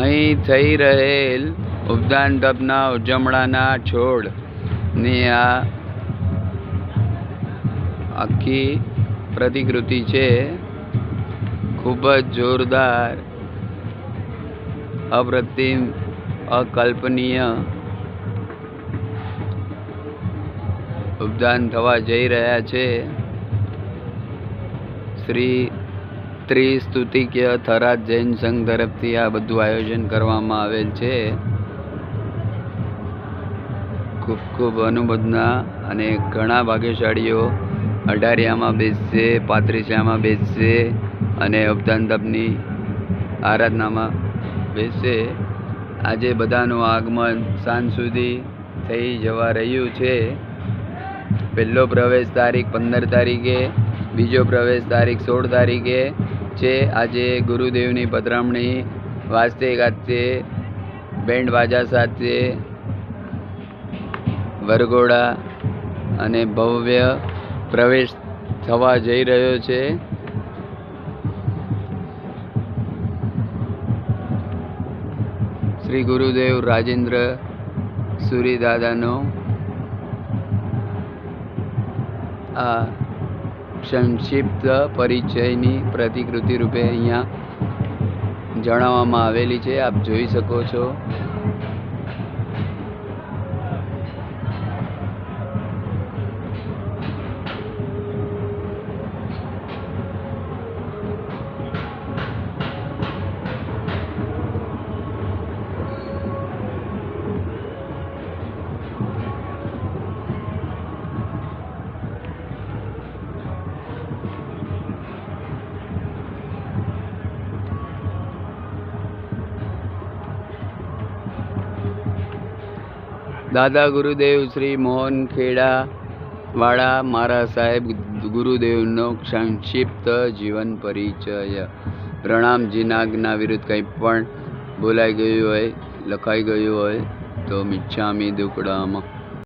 અહીં થઈ રહેલ ઉપદાન તપના ઉજવણાના છોડની આ આખી પ્રતિકૃતિ છે. ખૂબ જ જોરદાર, અપ્રતિમ, અકલ્પનીય ઉપદાન થવા જઈ રહ્યા છે. શ્રી ત્રિસ્તુતિક્ય થરાદ જૈન સંઘ તરફથી આ બધું આયોજન કરવામાં આવેલ છે. ખૂબ ખૂબ અનુમોદના. અને ઘણા ભાગ્યશાળીઓ અઢારિયામાં બેસશે, પાંત્રીસિયામાં બેસશે અને ઉપદાન તપની આરાધનામાં બેસશે. આજે બધાનું આગમન સાંજ સુધી થઈ જવા રહ્યું છે. પહેલો પ્રવેશ તારીખ 15 તારીખે, બીજો પ્રવેશ તારીખ 16 તારીખે છે. આજે ગુરુદેવની પધરામણી વાજતે ગાજતે બેન્ડ બાજા સાથે વરઘોડા અને ભવ્ય પ્રવેશ થવા જઈ રહ્યો છે. શ્રી ગુરુદેવ રાજેન્દ્ર સુરી દાદાનો આ સંક્ષિપ્ત પરિચયની પ્રતિકૃતિ રૂપે અહીંયા જણાવવામાં આવેલી છે. આપ જોઈ શકો છો. દાદા ગુરુદેવ શ્રી મોહન ખેડા વાળા મારા સાહેબ ગુરુદેવનો સંક્ષિપ્ત જીવન પરિચય. પ્રણામજીના આજ્ઞા વિરુદ્ધ કંઈ પણ બોલાઈ ગયું હોય, લખાઈ ગયું હોય તો મિચ્છામી દુક્કડમ.